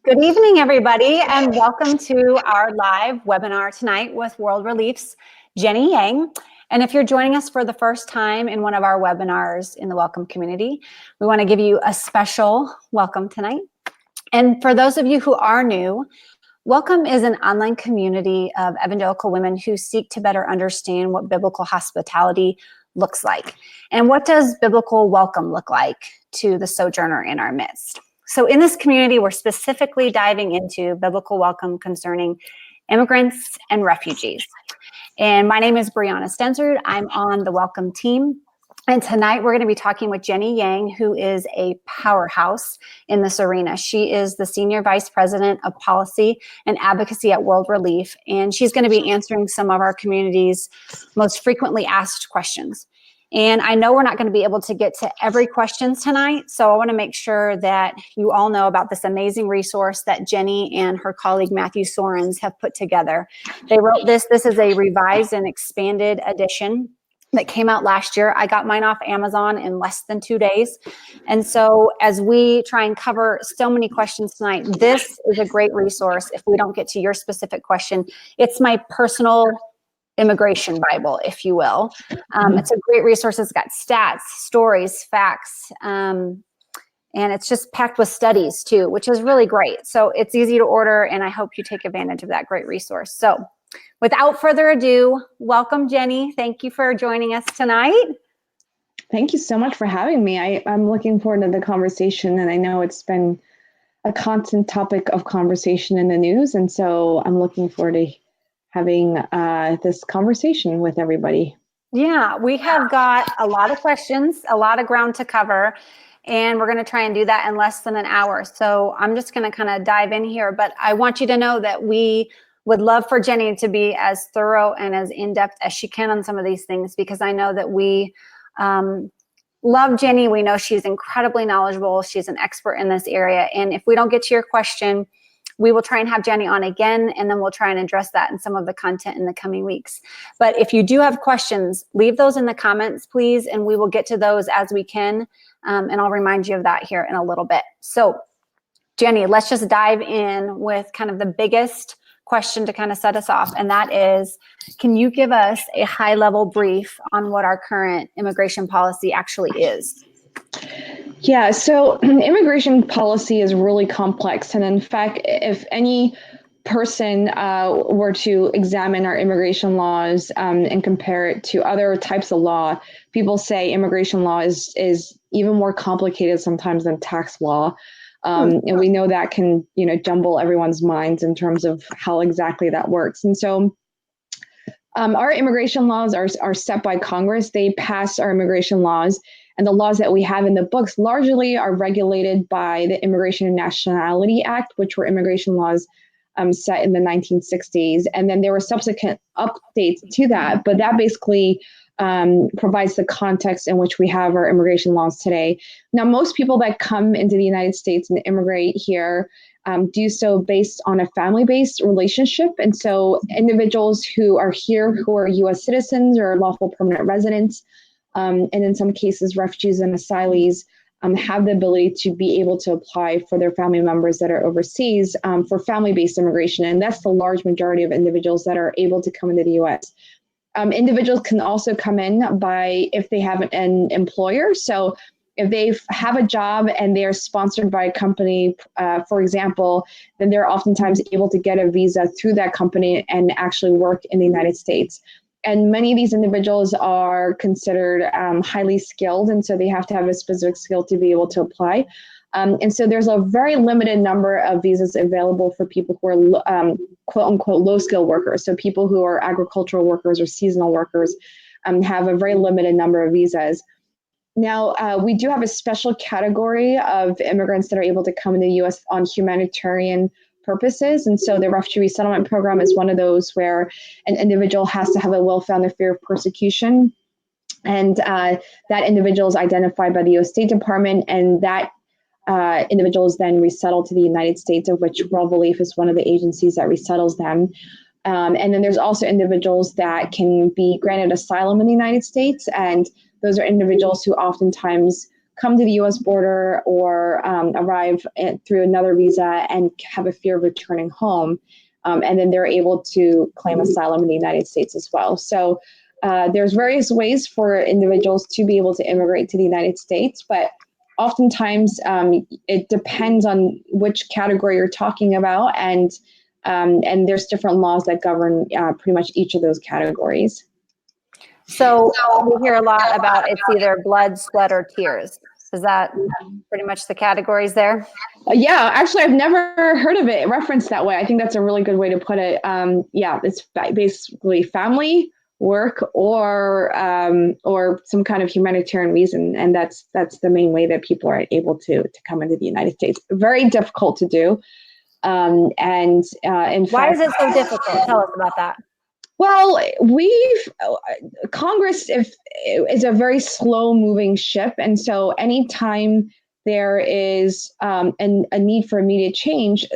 Good evening, everybody, and welcome to our live webinar tonight with World Relief's Jenny Yang. And if you're joining us for the first time in one of our webinars in the Welcome community, we want to give you a special welcome tonight. And for those of you who are new, Welcome is an online community of evangelical women who seek to better understand what biblical hospitality looks like. And what does biblical welcome look like to the sojourner in our midst? So in this community, we're specifically diving into biblical welcome concerning immigrants and refugees. And my name is Brianna Stensrud. I'm on the Welcome team. And tonight we're going to be talking with Jenny Yang, who is a powerhouse in this arena. She is the Senior Vice President of Policy and Advocacy at World Relief, and she's going to be answering some of our community's most frequently asked questions. And I know we're not going to be able to get to every question tonight, so I want to make sure that you all know about this amazing resource that Jenny and her colleague Matthew Sorens have put together. They wrote this. This is a revised and expanded edition that came out last year. I got mine off Amazon in less than 2 days. And so as we try and cover so many questions tonight, this is a great resource. If we don't get to your specific question, it's my personal immigration Bible, if you will. It's a great resource. It's got stats, stories, facts, and it's just packed with studies too, which is really great. So it's easy to order, and I hope you take advantage of that great resource. So without further ado, welcome, Jenny. Thank you for joining us tonight. Thank you so much for having me. I'm looking forward to the conversation, and I know it's been a constant topic of conversation in the news, and so I'm looking forward to having this conversation with everybody. Yeah, we have got a lot of questions, a lot of ground to cover, and we're going to try and do that in less than an hour. So I'm just going to kind of dive in here, but I want you to know that we would love for Jenny to be as thorough and as in-depth as she can on some of these things, because I know that we love Jenny. We know she's incredibly knowledgeable. She's an expert in this area. And if we don't get to your question, we will try and have Jenny on again, and then we'll try and address that in some of the content in the coming weeks. But if you do have questions, leave those in the comments, please, and we will get to those as we can. And I'll remind you of that here in a little bit. So Jenny, let's just dive in with kind of the biggest question to kind of set us off, and that is, can you give us a high-level brief on what our current immigration policy actually is? Yeah, so immigration policy is really complex, and in fact, if any person were to examine our immigration laws and compare it to other types of law, people say immigration law is even more complicated sometimes than tax law. And we know that can, jumble everyone's minds in terms of how exactly that works. And so our immigration laws are set by Congress. They pass our immigration laws, and the laws that we have in the books largely are regulated by the Immigration and Nationality Act, which were immigration laws set in the 1960s. And then there were subsequent updates to that, but that basically provides the context in which we have our immigration laws today. Now, most people that come into the United States and immigrate here do so based on a family-based relationship. And so individuals who are here, who are U.S. citizens or lawful permanent residents, and in some cases, refugees and asylees, have the ability to be able to apply for their family members that are overseas for family-based immigration. And that's the large majority of individuals that are able to come into the U.S. Individuals can also come in by if they have an employer. So if they have a job and they are sponsored by a company, for example, then they're oftentimes able to get a visa through that company and actually work in the United States. And many of these individuals are considered highly skilled, and so they have to have a specific skill to be able to apply. And so there's a very limited number of visas available for people who are quote unquote low skill workers. So people who are agricultural workers or seasonal workers have a very limited number of visas. Now, we do have a special category of immigrants that are able to come in the U.S. on humanitarian purposes. And so the refugee resettlement program is one of those where an individual has to have a well-founded fear of persecution. And that individual is identified by the U.S. State Department, and that individual is then resettled to the United States, of which World Relief is one of the agencies that resettles them. And then there's also individuals that can be granted asylum in the United States, and those are individuals who oftentimes come to the U.S. border or arrive through another visa and have a fear of returning home. And then they're able to claim asylum in the United States as well. So there's various ways for individuals to be able to immigrate to the United States, but oftentimes it depends on which category you're talking about, and there's different laws that govern pretty much each of those categories. So we hear a lot about it's either blood, sweat, or tears. Is that pretty much the categories there? Yeah, actually, I've never heard of it referenced that way. I think that's a really good way to put it. Yeah, it's basically family, work, or some kind of humanitarian reason, and that's the main way that people are able to come into the United States. Very difficult to do, and in Why fact, is it so difficult? Tell us about that. Well, Congress is a very slow-moving ship, and so anytime there is a need for immediate change,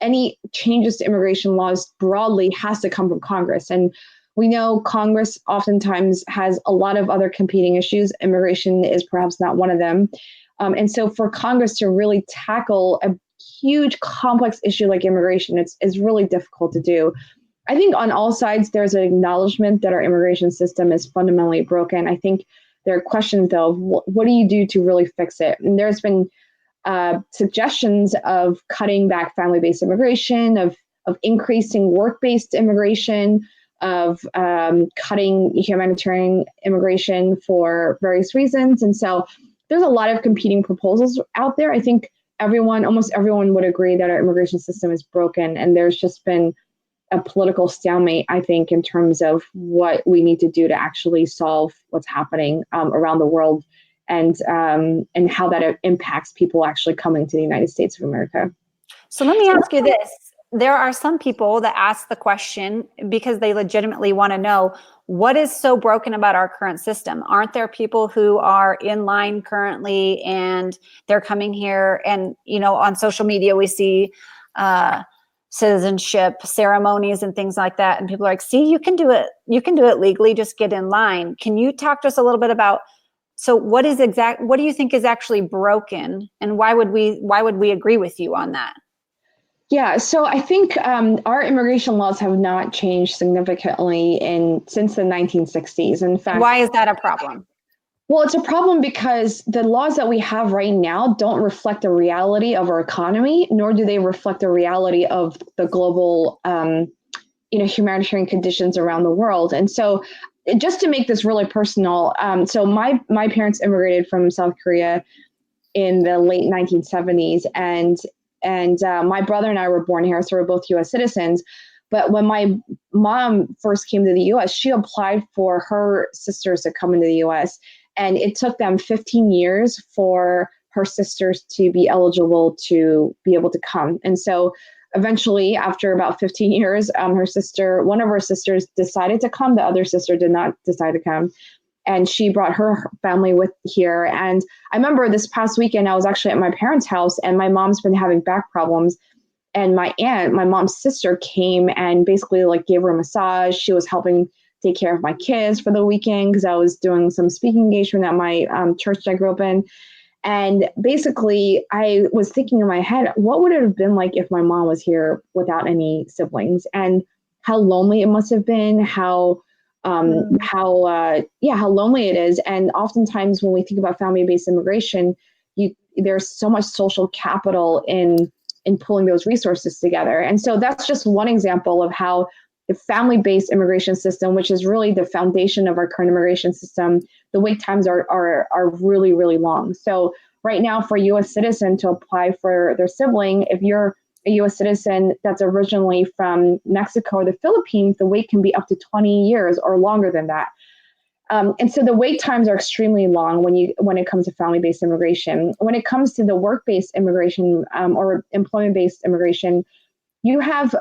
any changes to immigration laws broadly has to come from Congress. And we know Congress oftentimes has a lot of other competing issues. Immigration is perhaps not one of them. And so for Congress to really tackle a huge, complex issue like immigration, it's really difficult to do. I think on all sides, there's an acknowledgement that our immigration system is fundamentally broken. I think there are questions, though, of what do you do to really fix it? And there's been suggestions of cutting back family-based immigration, of increasing work-based immigration, of cutting humanitarian immigration for various reasons. And so there's a lot of competing proposals out there. I think almost everyone would agree that our immigration system is broken, and there's just been a political stalemate, I think, in terms of what we need to do to actually solve what's happening around the world, and how that impacts people actually coming to the United States of America. So let me ask you this. There are some people that ask the question because they legitimately want to know, what is so broken about our current system? Aren't there people who are in line currently and they're coming here, and, on social media we see citizenship ceremonies and things like that, and people are like, see, you can do it legally, just get in line. Can you talk to us a little bit about, so what do you think is actually broken, and why would we agree with you on that? Yeah, so I think our immigration laws have not changed significantly since the 1960s. In fact, why is that a problem? Well, it's a problem because the laws that we have right now don't reflect the reality of our economy, nor do they reflect the reality of the global, humanitarian conditions around the world. And so, just to make this really personal, so my parents immigrated from South Korea in the late 1970s, and my brother and I were born here, so we're both U.S. citizens. But when my mom first came to the U.S., she applied for her sisters to come into the U.S., and it took them 15 years for her sisters to be eligible to be able to come. And so eventually, after about 15 years, one of her sisters decided to come. The other sister did not decide to come. And she brought her family with here. And I remember this past weekend, I was actually at my parents' house, and my mom's been having back problems. And my aunt, my mom's sister, came and basically gave her a massage. She was helping take care of my kids for the weekend because I was doing some speaking engagement at my church that I grew up in. And basically, I was thinking in my head, what would it have been like if my mom was here without any siblings, and how lonely it must have been, how lonely it is. And oftentimes when we think about family-based immigration, there's so much social capital in pulling those resources together. And so that's just one example of how the family-based immigration system, which is really the foundation of our current immigration system, the wait times are really, really long. So right now, for a U.S. citizen to apply for their sibling, if you're a U.S. citizen that's originally from Mexico or the Philippines, the wait can be up to 20 years or longer than that. And so the wait times are extremely long when it comes to family-based immigration. When it comes to the work-based immigration or employment-based immigration, you have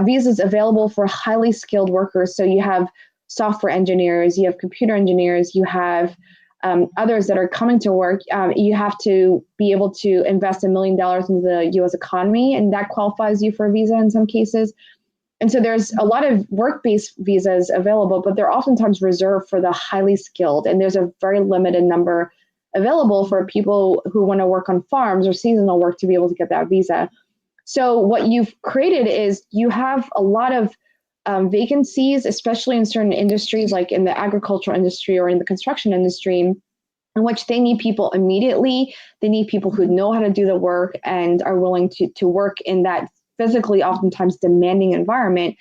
visas available for highly skilled workers. So you have software engineers, you have computer engineers, you have others that are coming to work. You have to be able to invest $1 million into the U.S. economy, and that qualifies you for a visa in some cases. And so there's a lot of work-based visas available, but they're oftentimes reserved for the highly skilled. And there's a very limited number available for people who want to work on farms or seasonal work to be able to get that visa. So what you've created is you have a lot of vacancies, especially in certain industries, like in the agricultural industry or in the construction industry, in which they need people immediately. They need people who know how to do the work and are willing to work in that physically oftentimes demanding environment.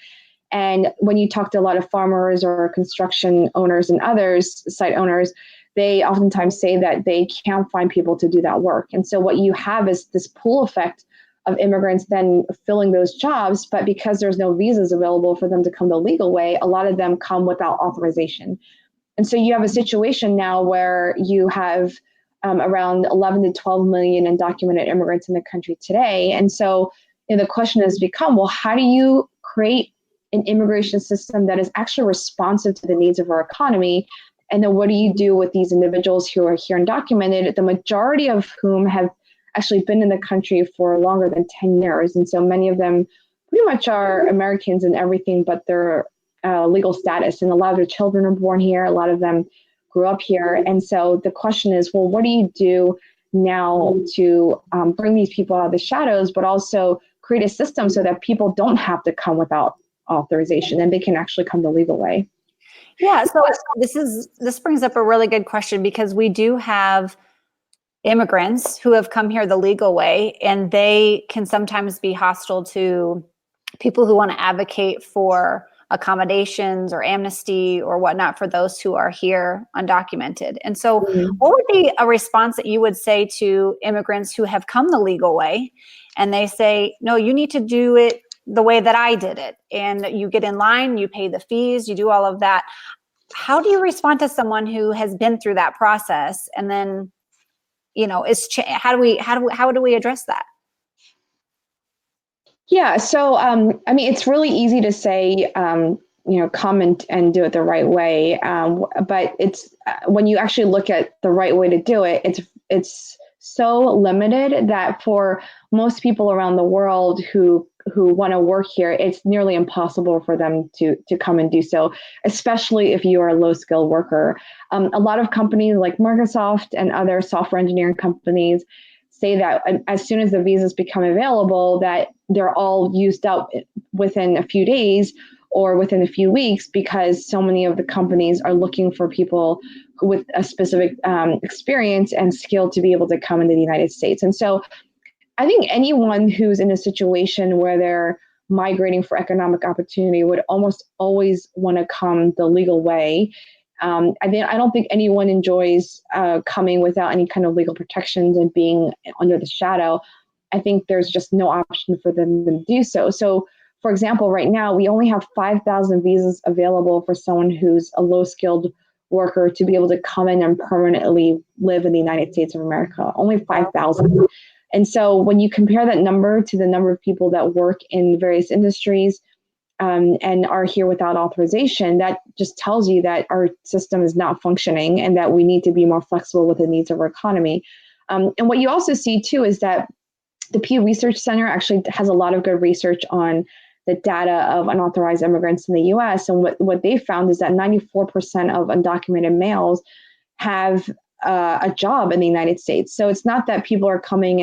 And when you talk to a lot of farmers or construction owners and others, site owners, they oftentimes say that they can't find people to do that work. And so what you have is this pull effect of immigrants then filling those jobs, but because there's no visas available for them to come the legal way, a lot of them come without authorization. And so you have a situation now where you have around 11 to 12 million undocumented immigrants in the country today. And so the question has become, well, how do you create an immigration system that is actually responsive to the needs of our economy? And then what do you do with these individuals who are here undocumented, the majority of whom have actually been in the country for longer than 10 years. And so many of them pretty much are Americans and everything but their legal status. And a lot of their children are born here. A lot of them grew up here. And so the question is, well, what do you do now to bring these people out of the shadows, but also create a system so that people don't have to come without authorization and they can actually come the legal way? Yeah, so this brings up a really good question, because we do have immigrants who have come here the legal way, and they can sometimes be hostile to people who want to advocate for accommodations or amnesty or whatnot for those who are here undocumented. And so what would be a response that you would say to immigrants who have come the legal way and they say, no, you need to do it the way that I did it, and you get in line, you pay the fees, you do all of that? How do you respond to someone who has been through that process and then how do we address that? Yeah, so I mean, it's really easy to say, come and do it the right way, but it's when you actually look at the right way to do it, it's so limited that for most people around the world who want to work here, it's nearly impossible for them to come and do so, especially if you are a low-skilled worker. A lot of companies like Microsoft and other software engineering companies say that as soon as the visas become available, that they're all used up within a few days or within a few weeks, because so many of the companies are looking for people with a specific experience and skill to be able to come into the United States. And so I think anyone who's in a situation where they're migrating for economic opportunity would almost always want to come the legal way. I don't think anyone enjoys coming without any kind of legal protections and being under the shadow. I think there's just no option for them to do so. So, for example, right now, we only have 5,000 visas available for someone who's a low-skilled worker to be able to come in and permanently live in the United States of America. Only 5,000. And so when you compare that number to the number of people that work in various industries and are here without authorization, that just tells you that our system is not functioning and that we need to be more flexible with the needs of our economy. And what you also see, too, is that the Pew Research Center actually has a lot of good research on the data of unauthorized immigrants in the U.S. And what they found is that 94% of undocumented males have a job in the United States. So it's not that people are coming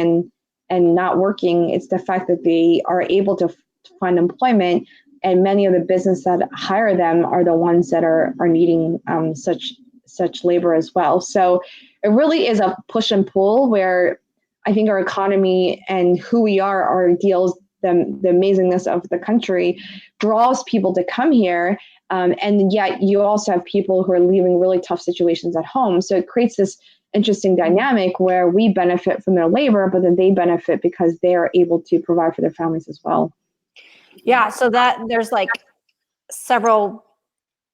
and not working. It's the fact that they are able to find employment, and many of the businesses that hire them are the ones that are needing such labor as well. So it really is a push and pull, where I think our economy and who we are, our ideals, the amazingness of the country draws people to come here. And yet you also have people who are leaving really tough situations at home. So it creates this interesting dynamic where we benefit from their labor, but then they benefit because they are able to provide for their families as well. Yeah, so that there's like several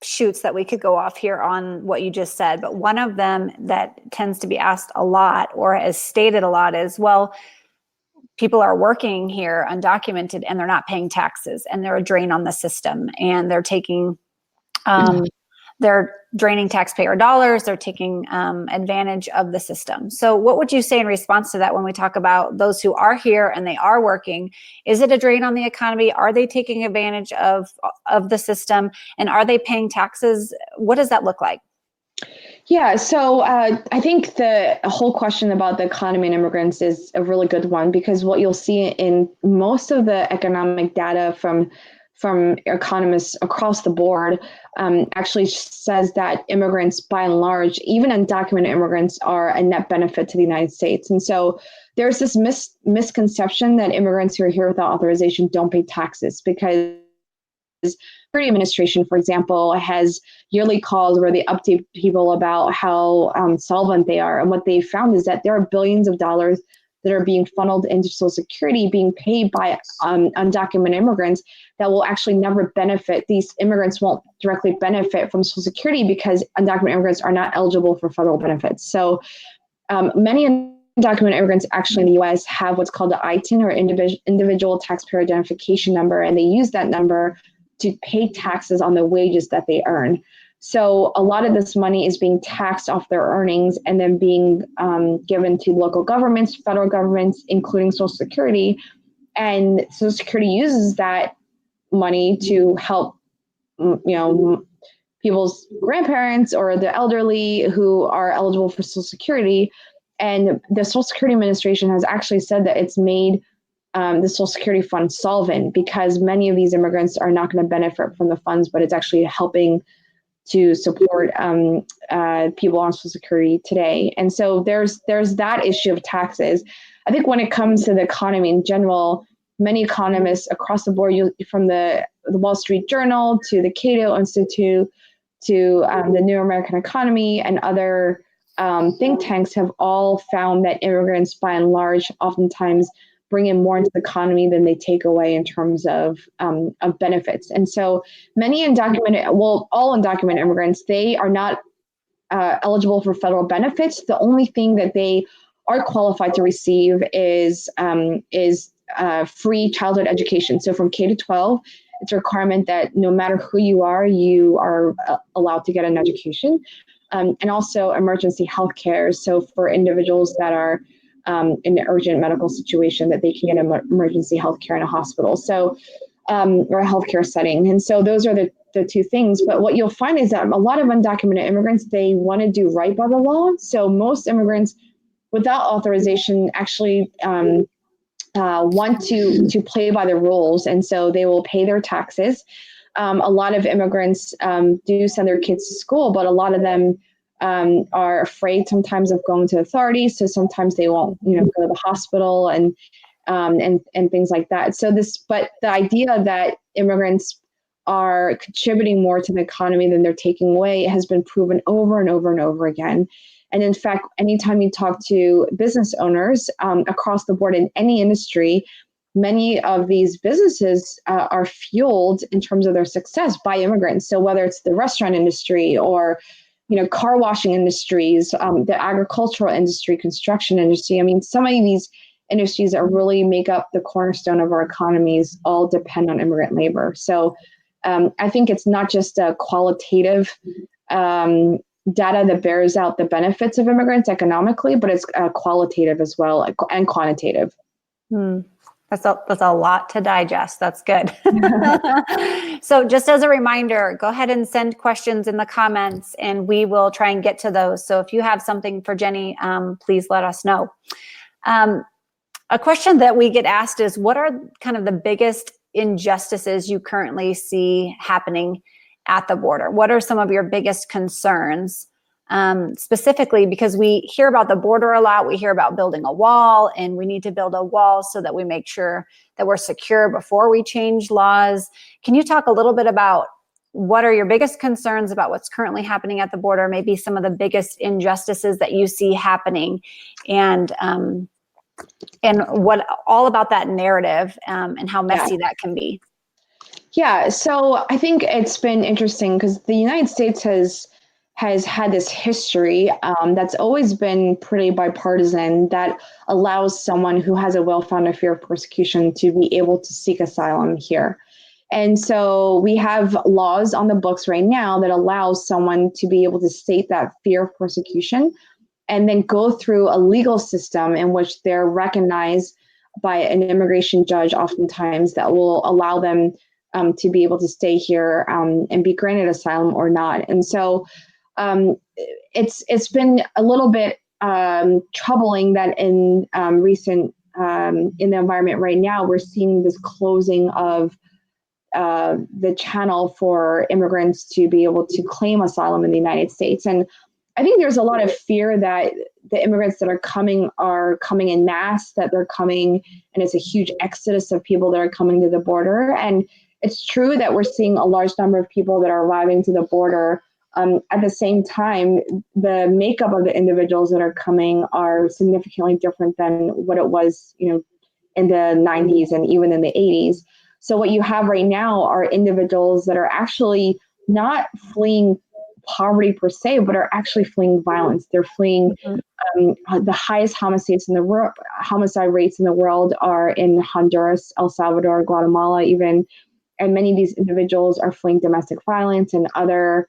shoots that we could go off here on what you just said, but one of them that tends to be asked a lot or is stated a lot is, well, people are working here undocumented and they're not paying taxes and they're a drain on the system, and they're taking they're draining taxpayer dollars, they're taking advantage of the system. So what would you say in response to that when we talk about those who are here and they are working? Is it a drain on the economy? Are they taking advantage of the system? And are they paying taxes? What does that look like? Yeah, so I think the whole question about the economy and immigrants is a really good one, because what you'll see in most of the economic data from economists across the board actually says that immigrants, by and large, even undocumented immigrants, are a net benefit to the United States. And so there's this misconception that immigrants who are here without authorization don't pay taxes, because Security Administration, for example, has yearly calls where they update people about how solvent they are. And what they found is that there are billions of dollars that are being funneled into Social Security, being paid by undocumented immigrants that will actually never benefit. These immigrants won't directly benefit from Social Security because undocumented immigrants are not eligible for federal benefits. So many undocumented immigrants actually in the U.S. have what's called the ITIN, or Individual Taxpayer Identification Number, and they use that number to pay taxes on the wages that they earn. So a lot of this money is being taxed off their earnings and then being given to local governments, federal governments, including Social Security. And Social Security uses that money to help, people's grandparents or the elderly who are eligible for Social Security. And the Social Security Administration has actually said that it's made the Social Security fund solvent, because many of these immigrants are not going to benefit from the funds, but it's actually helping to support people on Social Security today. And so there's that issue of taxes. I think when it comes to the economy in general, many economists across the board, from the Wall Street Journal to the Cato Institute to the New American Economy and other think tanks, have all found that immigrants, by and large, oftentimes bring in more into the economy than they take away in terms of benefits. And so many undocumented, well, all undocumented immigrants, they are not eligible for federal benefits. The only thing that they are qualified to receive is free childhood education. So from K to 12, it's a requirement that no matter who you are allowed to get an education. And also emergency health care. So for individuals that are in an urgent medical situation, that they can get emergency health care in a hospital, so or a healthcare setting. And so those are the two things. But what you'll find is that a lot of undocumented immigrants, they want to do right by the law. So most immigrants without authorization actually want to play by the rules, and so they will pay their taxes. A lot of immigrants do send their kids to school, but a lot of them are afraid sometimes of going to authorities, so sometimes they won't, go to the hospital and things like that. So but the idea that immigrants are contributing more to the economy than they're taking away has been proven over and over and over again. And in fact, anytime you talk to business owners across the board in any industry, many of these businesses are fueled in terms of their success by immigrants. So whether it's the restaurant industry or car washing industries, the agricultural industry, construction industry. I mean, so many of these industries that really make up the cornerstone of our economies all depend on immigrant labor. So I think it's not just a qualitative data that bears out the benefits of immigrants economically, but it's qualitative as well, and quantitative. That's a lot to digest. That's good. So just as a reminder, go ahead and send questions in the comments and we will try and get to those. So if you have something for Jenny, please let us know. A question that we get asked is, what are kind of the biggest injustices you currently see happening at the border? What are some of your biggest concerns? Specifically because we hear about the border a lot, we hear about building a wall, and we need to build a wall so that we make sure that we're secure before we change laws. Can you talk a little bit about what are your biggest concerns about what's currently happening at the border, maybe some of the biggest injustices that you see happening, and what all about that narrative and how messy that can be? Yeah, so I think it's been interesting because the United States has had this history that's always been pretty bipartisan, that allows someone who has a well-founded fear of persecution to be able to seek asylum here. And so we have laws on the books right now that allows someone to be able to state that fear of persecution and then go through a legal system in which they're recognized by an immigration judge oftentimes that will allow them to be able to stay here and be granted asylum or not. And so it's been a little bit troubling that in recent in the environment right now, we're seeing this closing of the channel for immigrants to be able to claim asylum in the United States. And I think there's a lot of fear that the immigrants that are coming in mass, that they're coming, and it's a huge exodus of people that are coming to the border. And it's true that we're seeing a large number of people that are arriving to the border. At the same time, the makeup of the individuals that are coming are significantly different than what it was, in the 90s and even in the 80s. So what you have right now are individuals that are actually not fleeing poverty per se, but are actually fleeing violence. They're fleeing the highest homicide rates in the world are in Honduras, El Salvador, Guatemala, even, and many of these individuals are fleeing domestic violence and other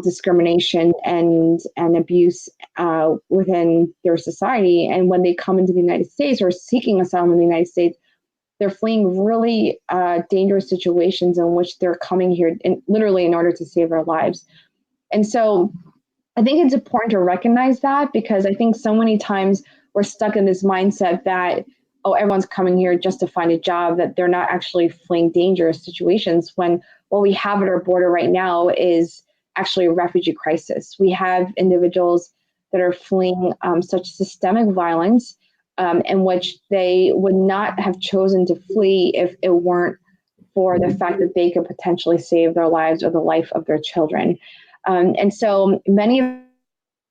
discrimination and abuse within their society. And when they come into the United States or seeking asylum in the United States, they're fleeing really dangerous situations in which they're coming here literally in order to save their lives. And so I think it's important to recognize that, because I think so many times we're stuck in this mindset that, oh, everyone's coming here just to find a job, that they're not actually fleeing dangerous situations, when what we have at our border right now is actually a refugee crisis. We have individuals that are fleeing such systemic violence in which they would not have chosen to flee if it weren't for the fact that they could potentially save their lives or the life of their children. And so many of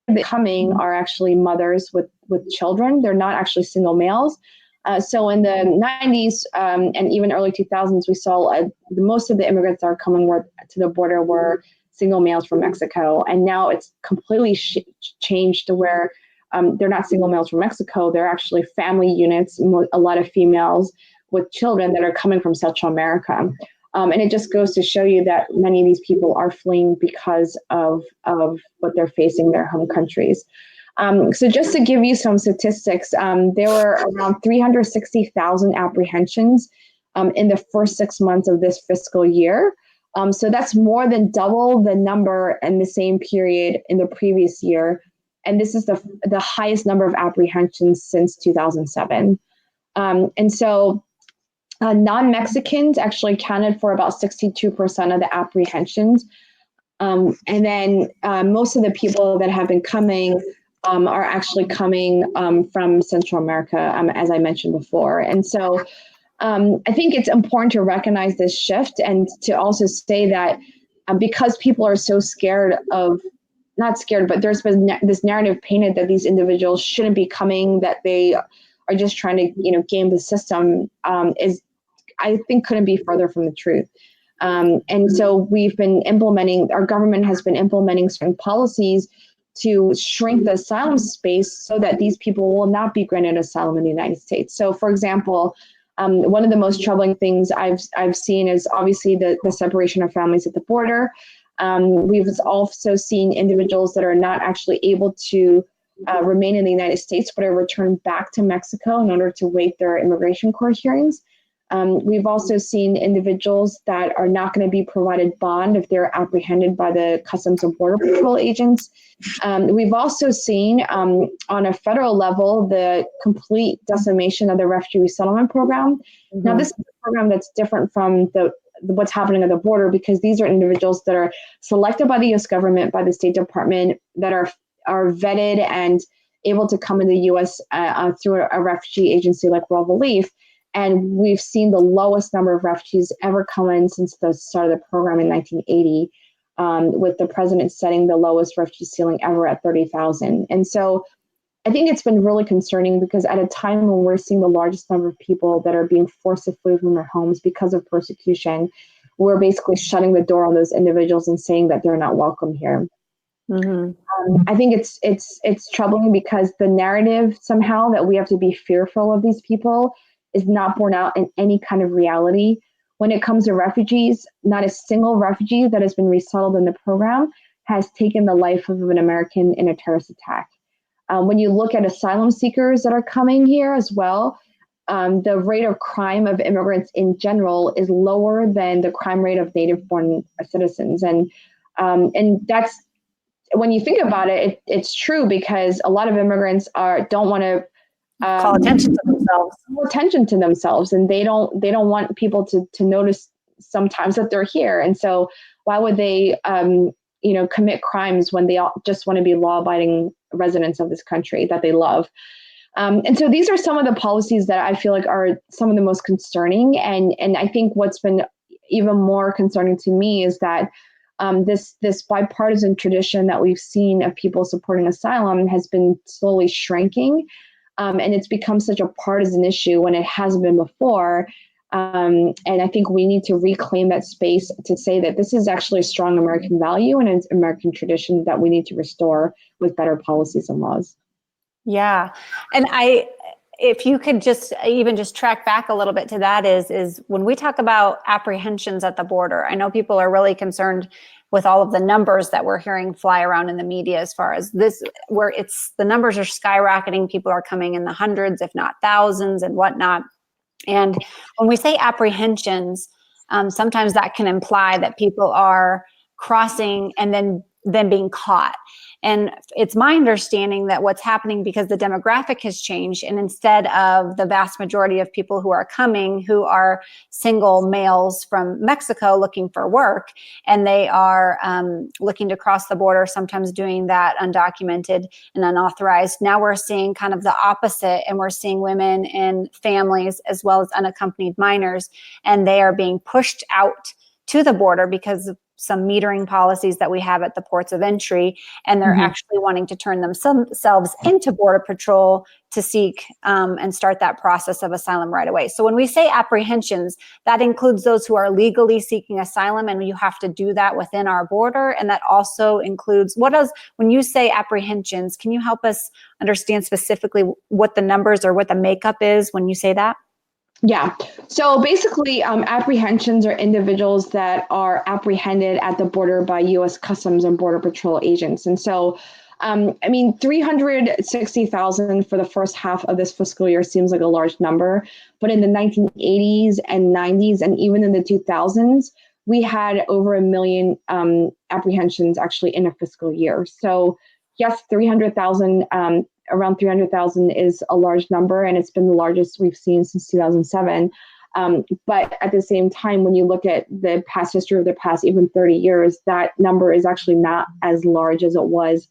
the coming are actually mothers with children. They're not actually single males. So in the 90s and even early 2000s, we saw most of the immigrants that are coming to the border were single males from Mexico. And now it's completely changed to where they're not single males from Mexico. They're actually family units, a lot of females with children that are coming from Central America. And it just goes to show you that many of these people are fleeing because of what they're facing in their home countries. So just to give you some statistics, there were around 360,000 apprehensions in the first 6 months of this fiscal year. So that's more than double the number in the same period in the previous year. And this is the highest number of apprehensions since 2007. And so non-Mexicans actually accounted for about 62% of the apprehensions. And then most of the people that have been coming are actually coming from Central America, as I mentioned before. And so I think it's important to recognize this shift, and to also say that because people are so scared of, not scared, but there's been this narrative painted that these individuals shouldn't be coming, that they are just trying to, game the system, is, I think, couldn't be further from the truth. And so our government has been implementing certain policies to shrink the asylum space so that these people will not be granted asylum in the United States. So, for example, one of the most troubling things I've seen is obviously the separation of families at the border. We've also seen individuals that are not actually able to remain in the United States, but are returned back to Mexico in order to wait their immigration court hearings. We've also seen individuals that are not going to be provided bond if they're apprehended by the Customs and Border Patrol agents. We've also seen on a federal level the complete decimation of the refugee resettlement program. Mm-hmm. Now, this is a program that's different from what's happening at the border, because these are individuals that are selected by the U.S. government, by the State Department, that are vetted and able to come in the U.S. Through a refugee agency like World Relief. And we've seen the lowest number of refugees ever come in since the start of the program in 1980, with the president setting the lowest refugee ceiling ever at 30,000. And so I think it's been really concerning, because at a time when we're seeing the largest number of people that are being forced to flee from their homes because of persecution, we're basically shutting the door on those individuals and saying that they're not welcome here. Mm-hmm. I think it's troubling, because the narrative somehow that we have to be fearful of these people is not borne out in any kind of reality. When it comes to refugees, not a single refugee that has been resettled in the program has taken the life of an American in a terrorist attack. When you look at asylum seekers that are coming here as well, the rate of crime of immigrants in general is lower than the crime rate of native-born citizens. And that's when you think about it, it's true, because a lot of immigrants don't want to call attention to themselves. And they don't want people to notice sometimes that they're here. And so why would they commit crimes when they all just want to be law-abiding residents of this country that they love? And so these are some of the policies that I feel like are some of the most concerning. And I think what's been even more concerning to me is that this bipartisan tradition that we've seen of people supporting asylum has been slowly shrinking. And it's become such a partisan issue when it hasn't been before. And I think we need to reclaim that space to say that this is actually a strong American value and an American tradition that we need to restore with better policies and laws. Yeah. And if you could just track back a little bit to that is when we talk about apprehensions at the border, I know people are really concerned with all of the numbers that we're hearing fly around in the media as far as this, where the numbers are skyrocketing. People are coming in the hundreds, if not thousands and whatnot. And when we say apprehensions, sometimes that can imply that people are crossing and then being caught. And it's my understanding that what's happening, because the demographic has changed, and instead of the vast majority of people who are coming, who are single males from Mexico looking for work, and they are looking to cross the border, sometimes doing that undocumented and unauthorized. Now we're seeing kind of the opposite, and we're seeing women and families as well as unaccompanied minors, and they are being pushed out to the border because of some metering policies that we have at the ports of entry, and they're actually wanting to turn themselves into Border Patrol to seek and start that process of asylum right away. So when we say apprehensions, that includes those who are legally seeking asylum, and you have to do that within our border. And that also includes, when you say apprehensions, can you help us understand specifically what the numbers or what the makeup is when you say that? Yeah. So basically, apprehensions are individuals that are apprehended at the border by U.S. Customs and Border Patrol agents. And so, 360,000 for the first half of this fiscal year seems like a large number. But in the 1980s and 90s, and even in the 2000s, we had over 1 million apprehensions actually in a fiscal year. So yes, 300,000. Around 300,000 is a large number, and it's been the largest we've seen since 2007. But at the same time, when you look at the past history of the past even 30 years, that number is actually not as large as it was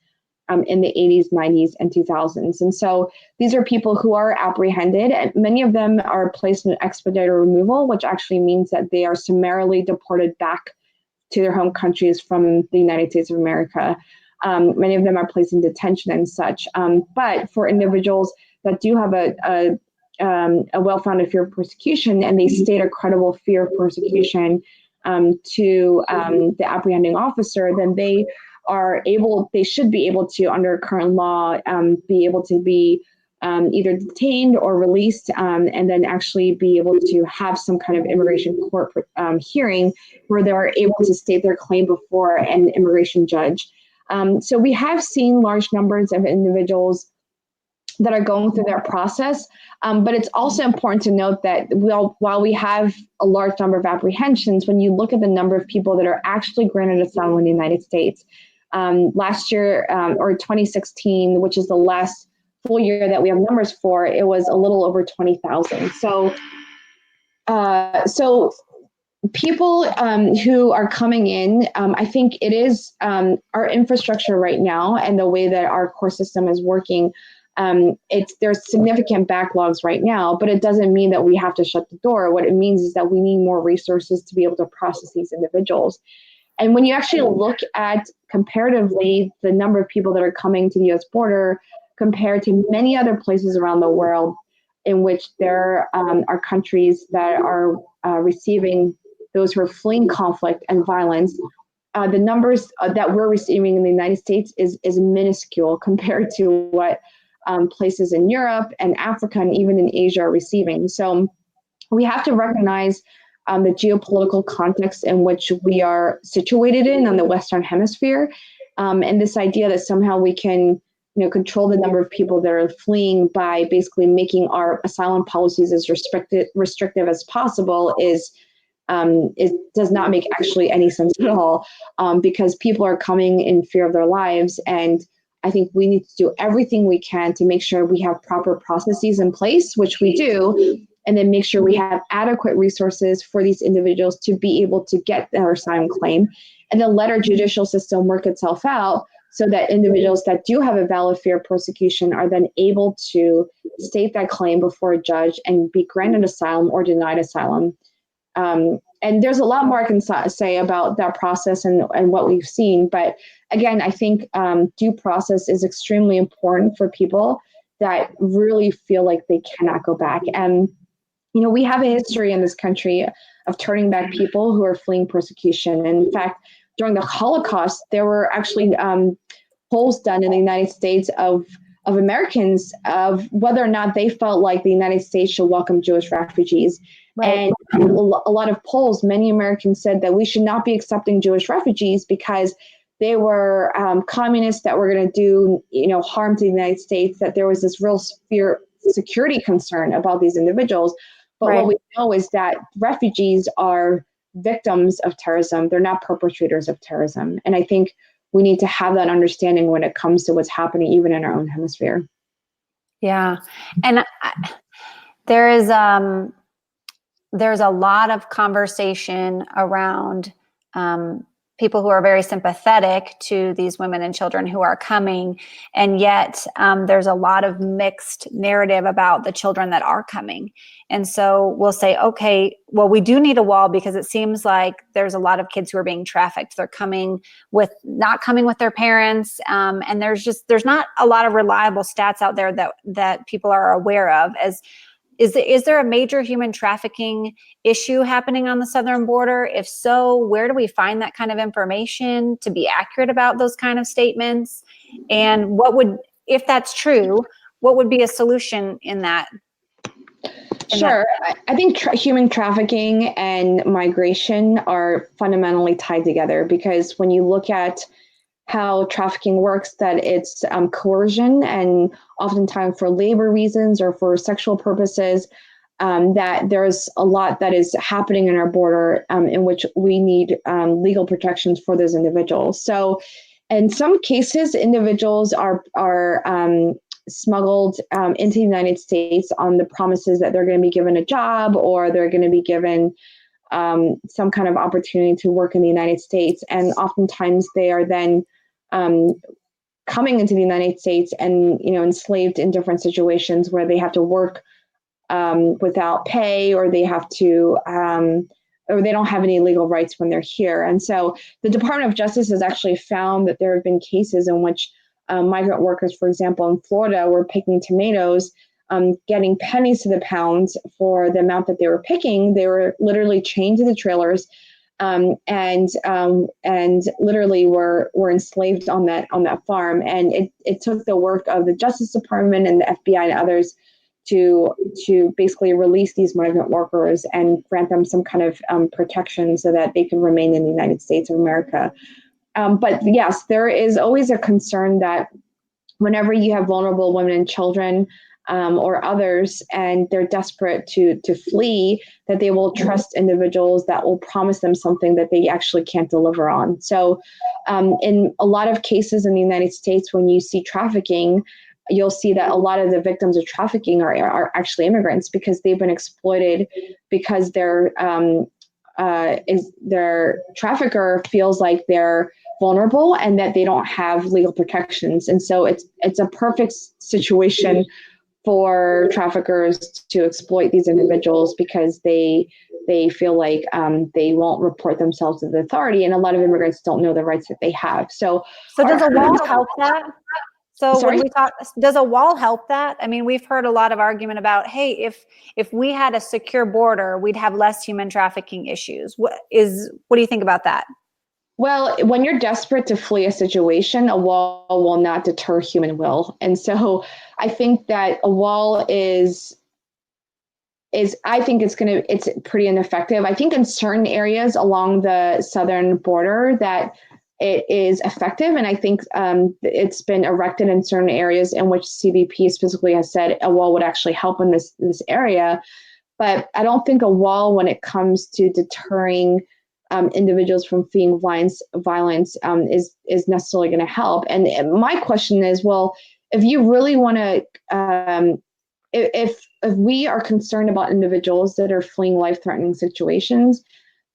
in the 80s, 90s, and 2000s. And so these are people who are apprehended, and many of them are placed in expedited removal, which actually means that they are summarily deported back to their home countries from the United States of America. Many of them are placed in detention and such. But for individuals that do have a well-founded fear of persecution, and they state a credible fear of persecution to the apprehending officer, then they should be able to, under current law, be able to be either detained or released, and then actually be able to have some kind of immigration court hearing where they are able to state their claim before an immigration judge. So we have seen large numbers of individuals that are going through that process. But it's also important to note that while we have a large number of apprehensions, when you look at the number of people that are actually granted asylum in the United States, last year, or 2016, which is the last full year that we have numbers for, it was a little over 20,000. So people who are coming in, I think it is our infrastructure right now and the way that our court system is working. There's significant backlogs right now, but it doesn't mean that we have to shut the door. What it means is that we need more resources to be able to process these individuals. And when you actually look at comparatively the number of people that are coming to the U.S. border compared to many other places around the world in which there are countries that are receiving those who are fleeing conflict and violence, the numbers that we're receiving in the United States is minuscule compared to what places in Europe and Africa and even in Asia are receiving. So we have to recognize the geopolitical context in which we are situated in on the Western Hemisphere, and this idea that somehow we can control the number of people that are fleeing by basically making our asylum policies as restrictive as possible is it does not make actually any sense at all, because people are coming in fear of their lives. And I think we need to do everything we can to make sure we have proper processes in place, which we do, and then make sure we have adequate resources for these individuals to be able to get their asylum claim, and then let our judicial system work itself out so that individuals that do have a valid fear of persecution are then able to state that claim before a judge and be granted asylum or denied asylum. And there's a lot more I can say about that process and what we've seen. But again, I think due process is extremely important for people that really feel like they cannot go back. And, we have a history in this country of turning back people who are fleeing persecution. And in fact, during the Holocaust, there were actually polls done in the United States of Americans of whether or not they felt like the United States should welcome Jewish refugees. Right. And a lot of polls, many Americans said that we should not be accepting Jewish refugees because they were communists that were going to do, harm to the United States, that there was this real security concern about these individuals. But What we know is that refugees are victims of terrorism. They're not perpetrators of terrorism. And I think we need to have that understanding when it comes to what's happening even in our own hemisphere. Yeah. And there's a lot of conversation around people who are very sympathetic to these women and children who are coming. And yet there's a lot of mixed narrative about the children that are coming. And so we'll say, okay, well, we do need a wall because it seems like there's a lot of kids who are being trafficked. They're not coming with their parents. And there's not a lot of reliable stats out there that people are aware of. Is there a major human trafficking issue happening on the southern border? If so, where do we find that kind of information to be accurate about those kind of statements? And if that's true, what would be a solution in that? Sure. I think human trafficking and migration are fundamentally tied together, because when you look at how trafficking works, that it's coercion, and oftentimes for labor reasons or for sexual purposes, that there's a lot that is happening in our border in which we need legal protections for those individuals. So in some cases, individuals are smuggled into the United States on the promises that they're going to be given a job, or they're going to be given some kind of opportunity to work in the United States. And oftentimes they are then coming into the United States and, enslaved in different situations where they have to work without pay, or they have to, or they don't have any legal rights when they're here. And so the Department of Justice has actually found that there have been cases in which migrant workers, for example, in Florida, were picking tomatoes, getting pennies to the pound for the amount that they were picking. They were literally chained to the trailers, and literally were enslaved on that farm. And it took the work of the Justice Department and the FBI and others to basically release these migrant workers and grant them some kind of protection so that they can remain in the United States of America. But yes, there is always a concern that whenever you have vulnerable women and children or others, and they're desperate to flee, that they will trust individuals that will promise them something that they actually can't deliver on. So in a lot of cases in the United States, when you see trafficking, you'll see that a lot of the victims of trafficking are actually immigrants, because they've been exploited, because their trafficker feels like they're vulnerable and that they don't have legal protections. And so it's a perfect situation for traffickers to exploit these individuals, because they feel like they won't report themselves to the authority, and a lot of immigrants don't know the rights that they have. So does a wall help that? So Sorry? when we talk, does a wall help that? I mean, we've heard a lot of argument about, hey, if we had a secure border, we'd have less human trafficking issues. What do you think about that? Well, when you're desperate to flee a situation, a wall will not deter human will. And so I think that a wall is I think it's pretty ineffective. I think in certain areas along the southern border that it is effective. And I think it's been erected in certain areas in which CBP specifically has said a wall would actually help in this area. But I don't think a wall when it comes to deterring individuals from fleeing violence is necessarily going to help. And my question is, well, if you really want to, if we are concerned about individuals that are fleeing life-threatening situations,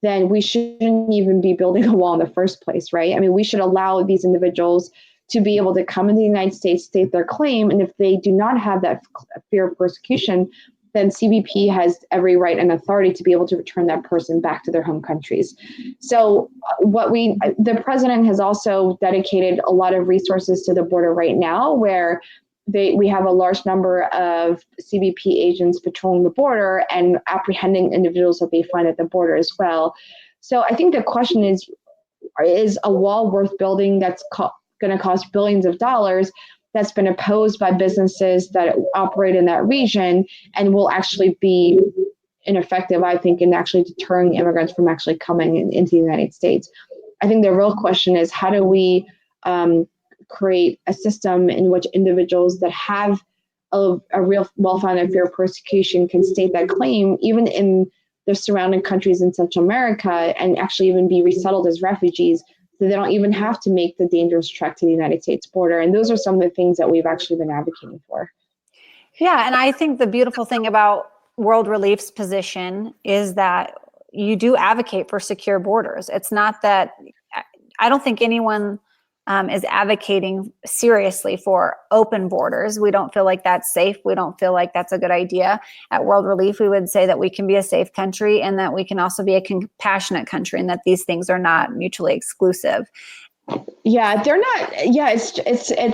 then we shouldn't even be building a wall in the first place, right? I mean, we should allow these individuals to be able to come into the United States, state their claim, and if they do not have that fear of persecution, then CBP has every right and authority to be able to return that person back to their home countries. So the president has also dedicated a lot of resources to the border right now, where we have a large number of CBP agents patrolling the border and apprehending individuals that they find at the border as well. So I think the question is a wall worth building that's going to cost billions of dollars, that's been opposed by businesses that operate in that region, and will actually be ineffective, I think, in actually deterring immigrants from actually coming into the United States. I think the real question is, how do we create a system in which individuals that have a real well-founded fear of persecution can state that claim, even in the surrounding countries in Central America, and actually even be resettled as refugees, so they don't even have to make the dangerous trek to the United States border. And those are some of the things that we've actually been advocating for. Yeah, and I think the beautiful thing about World Relief's position is that you do advocate for secure borders. It's not that, I don't think anyone is advocating seriously for open borders. We don't feel like that's safe. We don't feel like that's a good idea. At World Relief, we would say that we can be a safe country and that we can also be a compassionate country, and that these things are not mutually exclusive. Yeah, they're not. Yeah,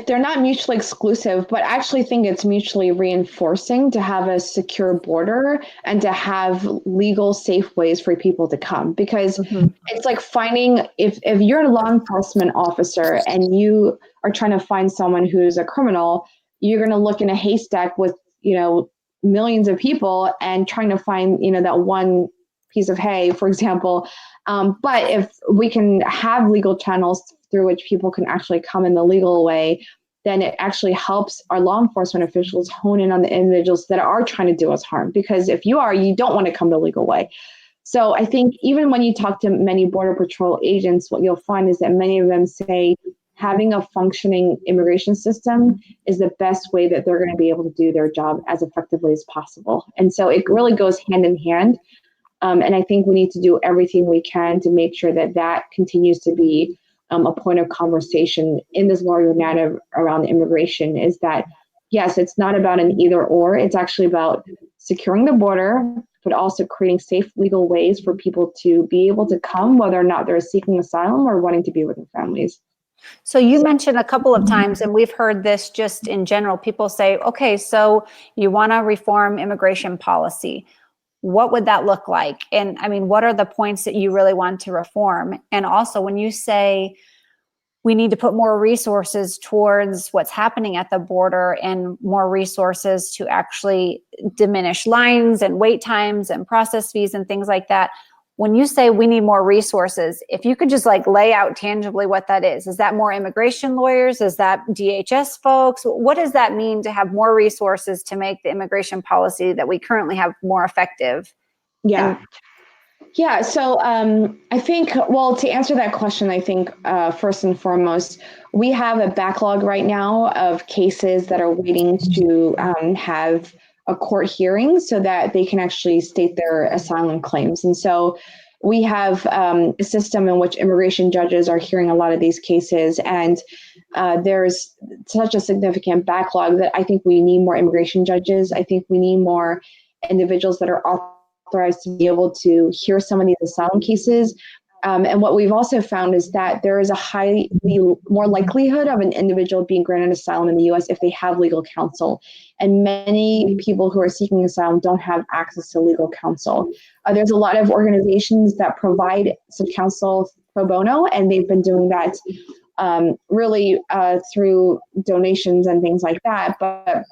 they're not mutually exclusive, but I actually think it's mutually reinforcing to have a secure border and to have legal, safe ways for people to come. Because it's like finding, if you're a law enforcement officer and you are trying to find someone who's a criminal, you're going to look in a haystack with millions of people and trying to find that one piece of hay, for example. But if we can have legal channels through which people can actually come in the legal way, then it actually helps our law enforcement officials hone in on the individuals that are trying to do us harm. Because if you don't want to come the legal way. So I think even when you talk to many Border Patrol agents, what you'll find is that many of them say having a functioning immigration system is the best way that they're going to be able to do their job as effectively as possible. And so it really goes hand in hand. And I think we need to do everything we can to make sure that that continues to be a point of conversation in this larger narrative around immigration, is that, yes, it's not about an either or. It's actually about securing the border, but also creating safe legal ways for people to be able to come, whether or not they're seeking asylum or wanting to be with their families. So you mentioned a couple of times, and we've heard this just in general, people say, okay, so you want to reform immigration policy. What would that look like? And I mean, what are the points that you really want to reform? And also, when you say we need to put more resources towards what's happening at the border and more resources to actually diminish lines and wait times and process fees and things like that, when you say we need more resources, if you could just lay out tangibly what that is that more immigration lawyers? Is that DHS folks? What does that mean to have more resources to make the immigration policy that we currently have more effective? Yeah. Yeah. So I think, well, to answer that question, I think first and foremost, we have a backlog right now of cases that are waiting to have a court hearing so that they can actually state their asylum claims. And so we have a system in which immigration judges are hearing a lot of these cases. And there's such a significant backlog that I think we need more immigration judges. I think we need more individuals that are authorized to be able to hear some of these asylum cases. And what we've also found is that there is a highly more likelihood of an individual being granted asylum in the U.S. if they have legal counsel. And many people who are seeking asylum don't have access to legal counsel. There's a lot of organizations that provide some counsel pro bono, and they've been doing that really through donations and things like that. But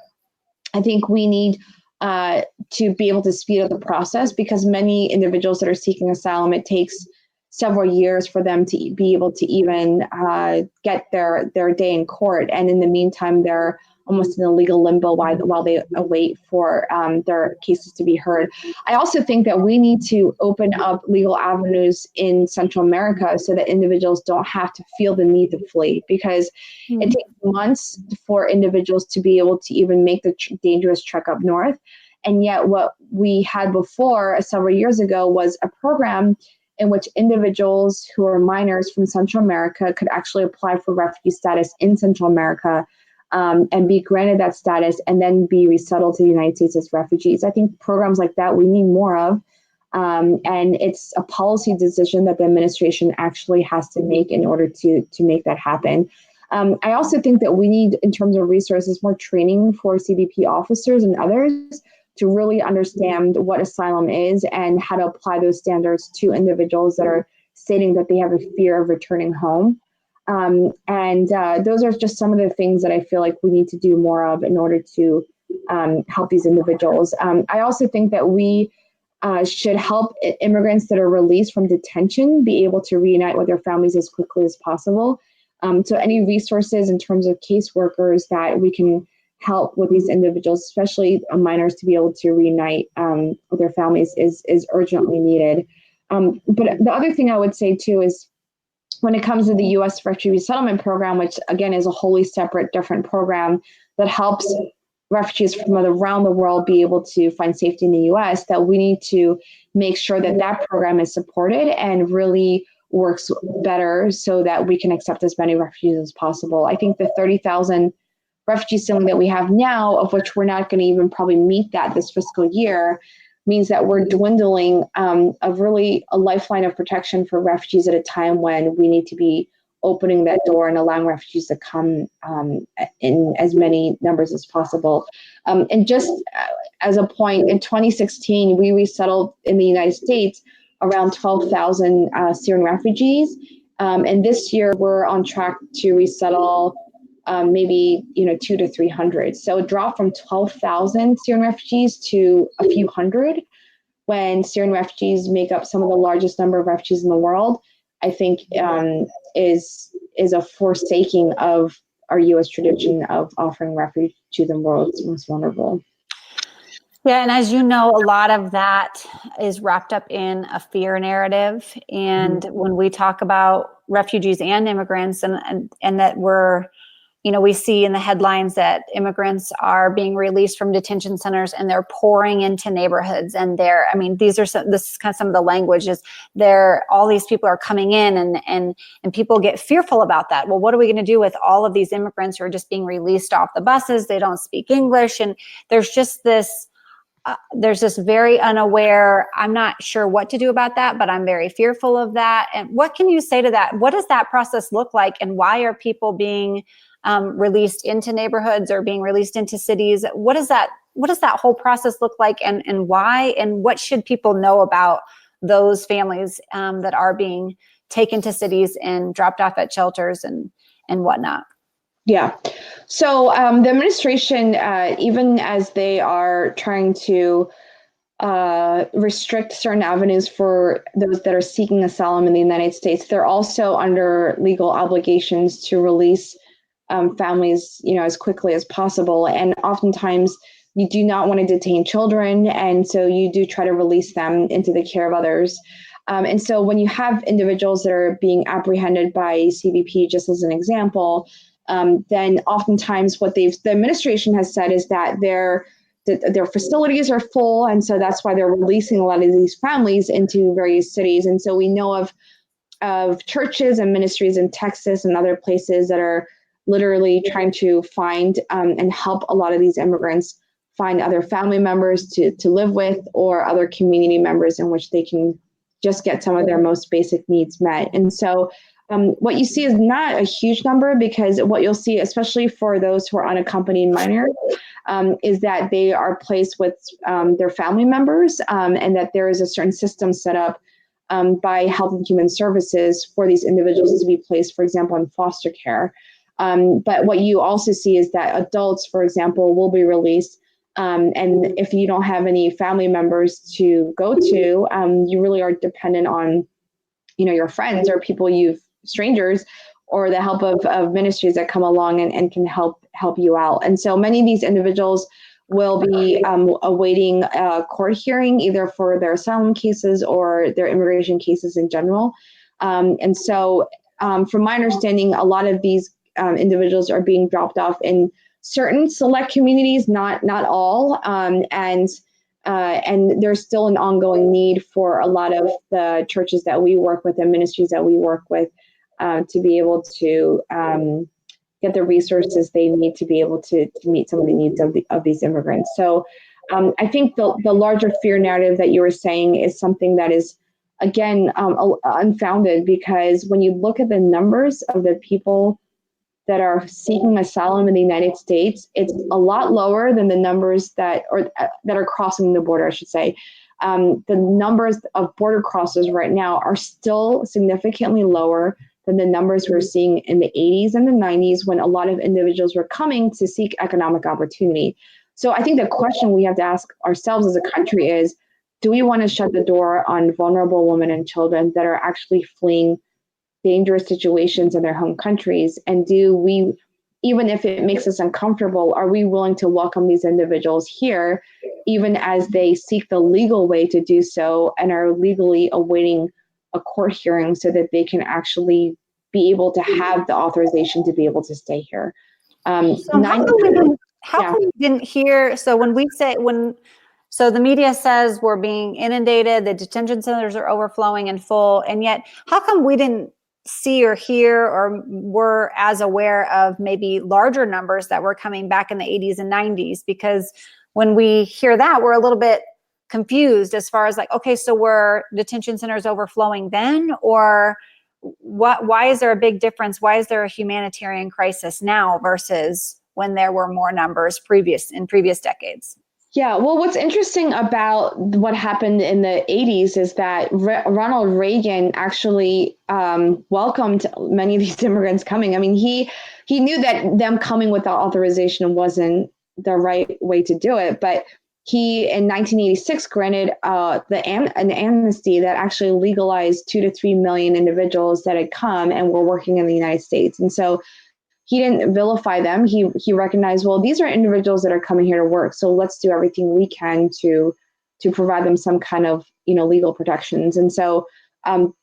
I think we need to be able to speed up the process, because many individuals that are seeking asylum, it takes several years for them to be able to even get their day in court. And in the meantime, they're almost in a legal limbo while they await for their cases to be heard. I also think that we need to open up legal avenues in Central America so that individuals don't have to feel the need to flee, because it takes months for individuals to be able to even make the dangerous trek up north. And yet what we had before several years ago was a program in which individuals who are minors from Central America could actually apply for refugee status in Central America and be granted that status and then be resettled to the United States as refugees. I think programs like that we need more of. And it's a policy decision that the administration actually has to make in order to make that happen. I also think that we need, in terms of resources, more training for CBP officers and others to really understand what asylum is and how to apply those standards to individuals that are stating that they have a fear of returning home. Those are just some of the things that I feel like we need to do more of in order to help these individuals. I also think that we should help immigrants that are released from detention be able to reunite with their families as quickly as possible. So any resources in terms of caseworkers that we can help with these individuals, especially minors, to be able to reunite with their families is urgently needed. But the other thing I would say too is when it comes to the U.S. Refugee Settlement Program, which again is a wholly separate, different program that helps refugees from around the world be able to find safety in the U.S., that we need to make sure that that program is supported and really works better so that we can accept as many refugees as possible. I think the 30,000 refugee ceiling that we have now, of which we're not going to even probably meet that this fiscal year, means that we're dwindling a lifeline of protection for refugees at a time when we need to be opening that door and allowing refugees to come in as many numbers as possible. And just as a point, in 2016, we resettled in the United States around 12,000 Syrian refugees. And this year we're on track to resettle maybe 200 to 300. So it dropped from 12,000 Syrian refugees to a few hundred. When Syrian refugees make up some of the largest number of refugees in the world, I think is a forsaking of our U.S. tradition of offering refuge to the world's most vulnerable. Yeah, and as you know, a lot of that is wrapped up in a fear narrative. And when we talk about refugees and immigrants, and that we see in the headlines that immigrants are being released from detention centers and they're pouring into neighborhoods. And this is kind of some of the language is all these people are coming in and people get fearful about that. Well, what are we going to do with all of these immigrants who are just being released off the buses? They don't speak English. And there's just this very unaware, I'm not sure what to do about that, but I'm very fearful of that. And what can you say to that? What does that process look like? And why are people being released into neighborhoods or being released into cities? What does that whole process look like, and why? And what should people know about those families that are being taken to cities and dropped off at shelters and whatnot? Yeah. So the administration, even as they are trying to restrict certain avenues for those that are seeking asylum in the United States, they're also under legal obligations to release families, as quickly as possible. And oftentimes you do not want to detain children. And so you do try to release them into the care of others. And so when you have individuals that are being apprehended by CBP, just as an example, then oftentimes what the administration has said is that their facilities are full. And so that's why they're releasing a lot of these families into various cities. And so we know of churches and ministries in Texas and other places that are literally trying to find and help a lot of these immigrants find other family members to live with, or other community members in which they can just get some of their most basic needs met. And so what you see is not a huge number, because what you'll see, especially for those who are unaccompanied minors, is that they are placed with their family members, and that there is a certain system set up by Health and Human Services for these individuals to be placed, for example, in foster care. But what you also see is that adults, for example, will be released. And if you don't have any family members to go to, you really are dependent on, your friends or strangers, or the help of ministries that come along and can help help you out. And so many of these individuals will be awaiting a court hearing, either for their asylum cases or their immigration cases in general. And so from my understanding, a lot of these individuals are being dropped off in certain select communities, not all, and there's still an ongoing need for a lot of the churches that we work with and ministries that we work with to be able to get the resources they need to be able to meet some of the needs of these immigrants. So I think the larger fear narrative that you were saying is something that is, again, unfounded, because when you look at the numbers of the people that are seeking asylum in the United States, it's a lot lower than the numbers that are crossing the border, I should say. The numbers of border crossers right now are still significantly lower than the numbers we're seeing in the 80s and the 90s, when a lot of individuals were coming to seek economic opportunity. So I think the question we have to ask ourselves as a country is, do we want to shut the door on vulnerable women and children that are actually fleeing dangerous situations in their home countries? And do we, even if it makes us uncomfortable, are we willing to welcome these individuals here, even as they seek the legal way to do so and are legally awaiting a court hearing so that they can actually be able to have the authorization to be able to stay here? So how come we didn't hear? So when we say, so the media says we're being inundated, the detention centers are overflowing and full, and yet how come we didn't see or hear or were as aware of maybe larger numbers that were coming back in the 80s and 90s? Because when we hear that, we're a little bit confused as far as like, okay, so were detention centers overflowing then, or why is there a big difference? Why is there a humanitarian crisis now versus when there were more numbers in previous decades? Yeah, well, what's interesting about what happened in the 80s is that Ronald Reagan actually welcomed many of these immigrants coming. I mean, he knew that them coming without authorization wasn't the right way to do it, but he, in 1986, granted an amnesty that actually legalized 2 to 3 million individuals that had come and were working in the United States. And so he didn't vilify them. He recognized, well, these are individuals that are coming here to work, so let's do everything we can to provide them some kind of legal protections. And so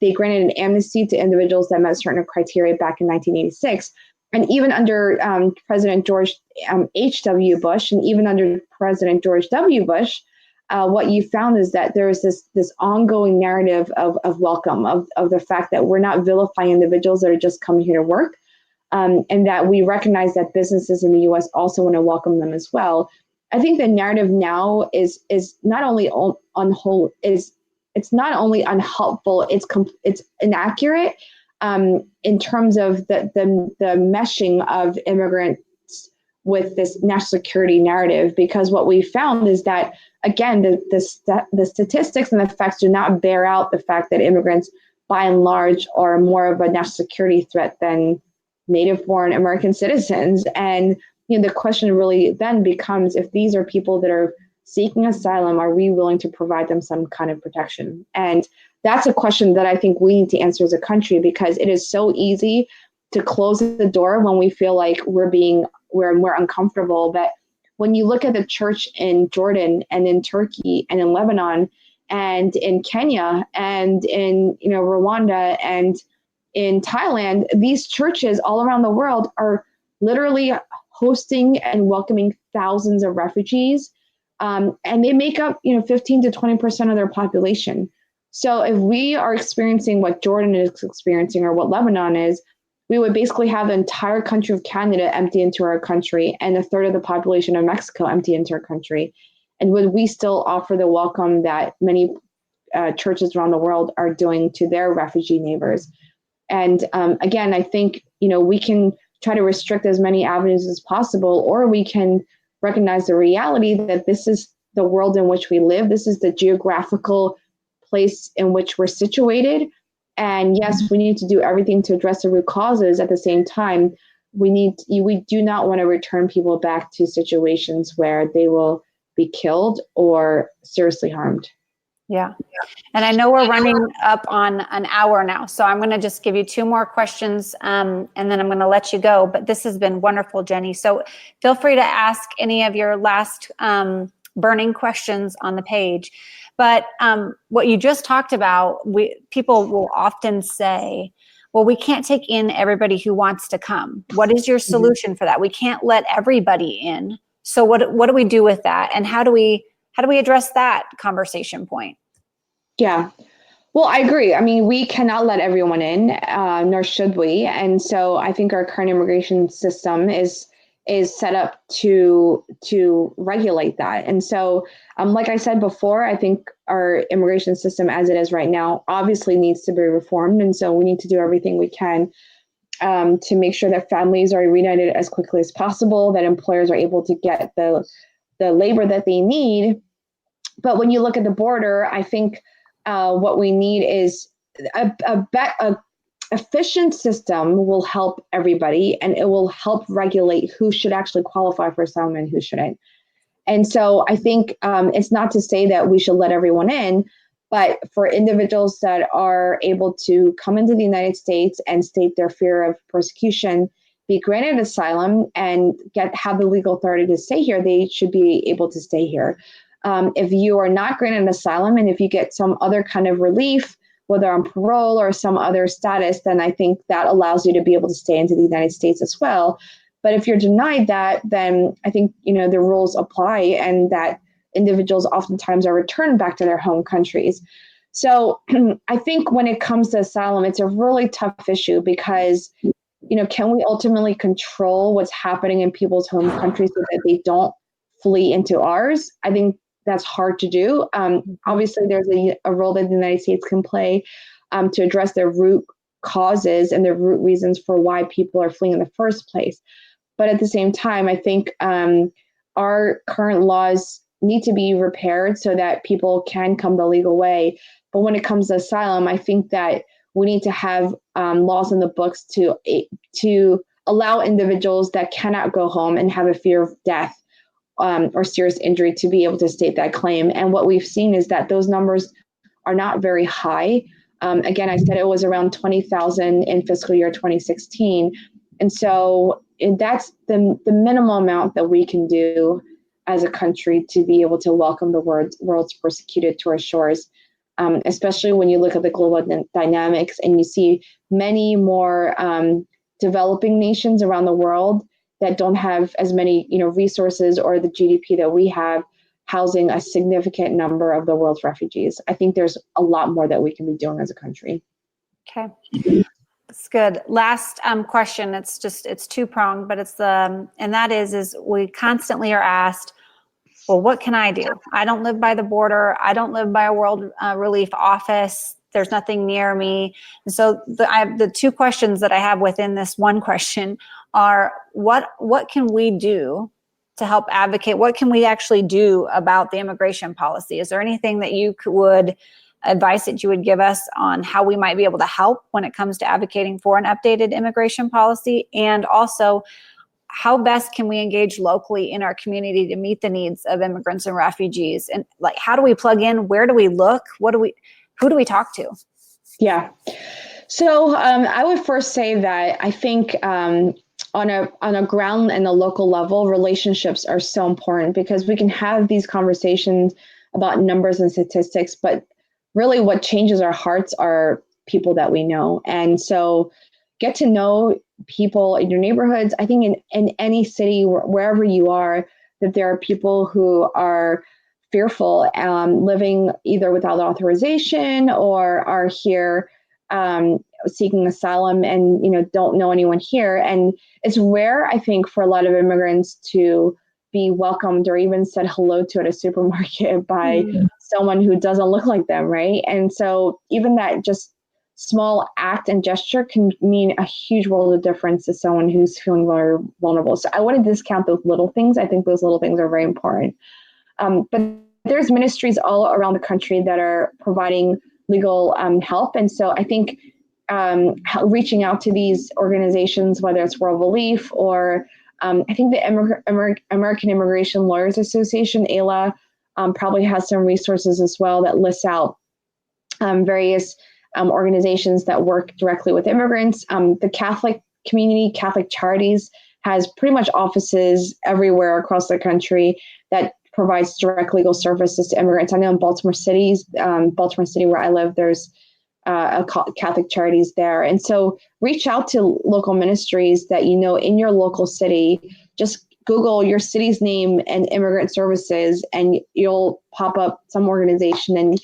they granted an amnesty to individuals that met certain criteria back in 1986. And even under President George H.W. Bush, and even under President George W. Bush, what you found is that there is this ongoing narrative of welcome, of the fact that we're not vilifying individuals that are just coming here to work. And that we recognize that businesses in the U.S. also want to welcome them as well. I think the narrative now is not only it's not only unhelpful, it's inaccurate in terms of the meshing of immigrants with this national security narrative. Because what we found is that, again, the statistics and the facts do not bear out the fact that immigrants, by and large, are more of a national security threat than native-born American citizens. And the question really then becomes, if these are people that are seeking asylum, are we willing to provide them some kind of protection? And that's a question that I think we need to answer as a country, because it is so easy to close the door when we feel like we're uncomfortable. But when you look at the church in Jordan and in Turkey and in Lebanon and in Kenya and in Rwanda and in Thailand, these churches all around the world are literally hosting and welcoming thousands of refugees, and they make up 15 to 20% of their population. So if we are experiencing what Jordan is experiencing or what Lebanon is, we would basically have the entire country of Canada empty into our country and a third of the population of Mexico empty into our country. And would we still offer the welcome that many churches around the world are doing to their refugee neighbors? And again, I think, we can try to restrict as many avenues as possible, or we can recognize the reality that this is the world in which we live. This is the geographical place in which we're situated. And yes, we need to do everything to address the root causes. At the same time, we do not want to return people back to situations where they will be killed or seriously harmed. Yeah. And I know we're running up on an hour now, so I'm going to just give you two more questions, and then I'm going to let you go. But this has been wonderful, Jenny. So feel free to ask any of your last burning questions on the page. But what you just talked about, people will often say, well, we can't take in everybody who wants to come. What is your solution for that? We can't let everybody in. So what do we do with that? And how do we address that conversation point? Yeah. Well, I agree. I mean, we cannot let everyone in, nor should we. And so I think our current immigration system is set up to regulate that. And so, like I said before, I think our immigration system as it is right now obviously needs to be reformed. And so we need to do everything we can to make sure that families are reunited as quickly as possible, that employers are able to get the labor that they need. But when you look at the border, I think what we need is a efficient system will help everybody, and it will help regulate who should actually qualify for asylum and who shouldn't. And so I think it's not to say that we should let everyone in, but for individuals that are able to come into the United States and state their fear of persecution, be granted asylum, and have the legal authority to stay here, they should be able to stay here. If you are not granted asylum, and if you get some other kind of relief, whether on parole or some other status, then I think that allows you to be able to stay into the United States as well. But if you're denied that, then I think, the rules apply, and that individuals oftentimes are returned back to their home countries. So I think when it comes to asylum, it's a really tough issue because, can we ultimately control what's happening in people's home countries so that they don't flee into ours? I think that's hard to do. Obviously, there's a role that the United States can play to address their root causes and the root reasons for why people are fleeing in the first place. But at the same time, I think our current laws need to be repaired so that people can come the legal way. But when it comes to asylum, I think that we need to have laws in the books to allow individuals that cannot go home and have a fear of death or serious injury to be able to state that claim. And what we've seen is that those numbers are not very high. Again, I said it was around 20,000 in fiscal year 2016. And so that's the minimal amount that we can do as a country to be able to welcome the world's persecuted to our shores, especially when you look at the global dynamics and you see many more developing nations around the world that don't have as many resources or the GDP that we have, housing a significant number of the world's refugees. I think there's a lot more that we can be doing as a country. Okay. That's good. Last question. It's two-pronged, but and that is we constantly are asked, well, what can I do? I don't live by the border. I don't live by a World Relief office. There's nothing near me. And so the two questions that I have within this one question are, what can we do to help advocate? What can we actually do about the immigration policy? Is there anything that advice that you would give us on how we might be able to help when it comes to advocating for an updated immigration policy? And also, how best can we engage locally in our community to meet the needs of immigrants and refugees? And how do we plug in? Where do we look? Who do we talk to? Yeah. So I would first say that I think on a ground and a local level, relationships are so important because we can have these conversations about numbers and statistics, but really what changes our hearts are people that we know. And so get to know people in your neighborhoods. I think in any city, wherever you are, that there are people who are fearful, living either without authorization or are here seeking asylum and don't know anyone here. And it's rare, I think, for a lot of immigrants to be welcomed or even said hello to at a supermarket by someone who doesn't look like them, right? And so even that just small act and gesture can mean a huge world of difference to someone who's feeling very vulnerable. So I wouldn't discount those little things. I think those little things are very important. But there's ministries all around the country that are providing legal help. And so I think reaching out to these organizations, whether it's World Relief or I think the American Immigration Lawyers Association, AILA, probably has some resources as well that lists out various organizations that work directly with immigrants. The Catholic community, Catholic Charities, has pretty much offices everywhere across the country that provides direct legal services to immigrants. I know in Baltimore City, where I live, there's a Catholic Charities there. And so reach out to local ministries that you know in your local city. Just Google your city's name and immigrant services, and you'll pop up some organization and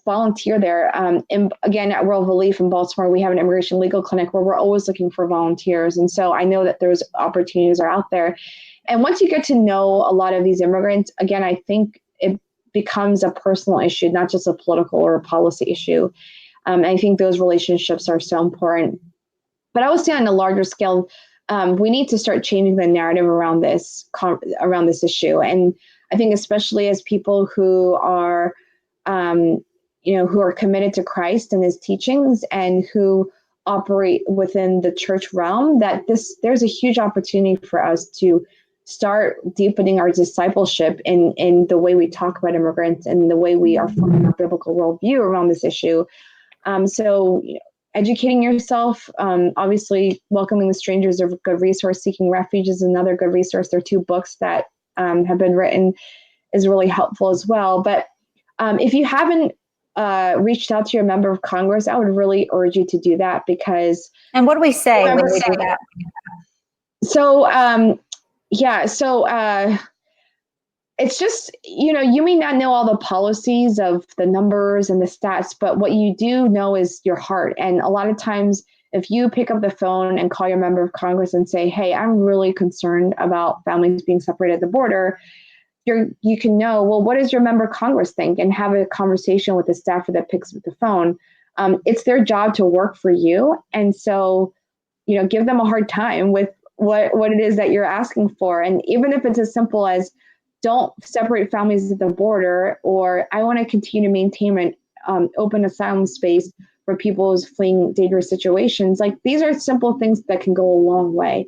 volunteer there. And again, at World Relief in Baltimore, we have an immigration legal clinic where we're always looking for volunteers. And so I know that those opportunities are out there. And once you get to know a lot of these immigrants, again, I think it becomes a personal issue, not just a political or a policy issue. I think those relationships are so important. But I would say on a larger scale, we need to start changing the narrative around this issue. And I think especially as people who are who are committed to Christ and his teachings and who operate within the church realm, that there's a huge opportunity for us to start deepening our discipleship in the way we talk about immigrants and the way we are forming our biblical worldview around this issue. So educating yourself, obviously Welcoming the Stranger is a good resource. Seeking Refuge is another good resource. There are 2 books that have been written, is really helpful as well. But if you haven't reached out to your member of Congress, I would really urge you to do that, because. And what do we say when we do that? So, it's just, you may not know all the policies of the numbers and the stats, but what you do know is your heart. And a lot of times, if you pick up the phone and call your member of Congress and say, hey, I'm really concerned about families being separated at the border, you can know, well, what does your member of Congress think, and have a conversation with the staffer that picks up the phone. It's their job to work for you. And so, give them a hard time with what it is that you're asking for. And even if it's as simple as, don't separate families at the border, or I want to continue to maintain an open asylum space for people who's fleeing dangerous situations. Like, these are simple things that can go a long way.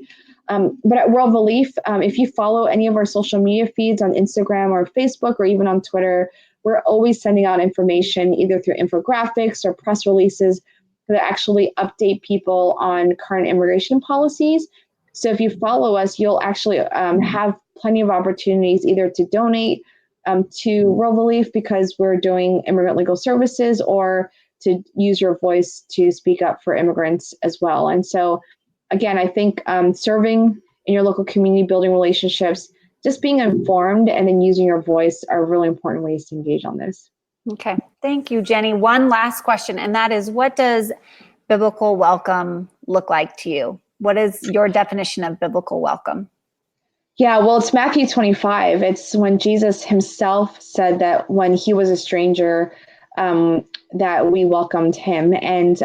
But at World Relief, if you follow any of our social media feeds on Instagram or Facebook or even on Twitter, we're always sending out information either through infographics or press releases that actually update people on current immigration policies. So if you follow us, you'll actually have plenty of opportunities either to donate to World Relief because we're doing immigrant legal services, or to use your voice to speak up for immigrants as well. And so, again, I think serving in your local community, building relationships, just being informed, and then using your voice are really important ways to engage on this. Okay. Thank you, Jenny. One last question, and that is, what does biblical welcome look like to you? What is your definition of biblical welcome? Yeah, well, it's Matthew 25. It's when Jesus himself said that when he was a stranger, that we welcomed him. And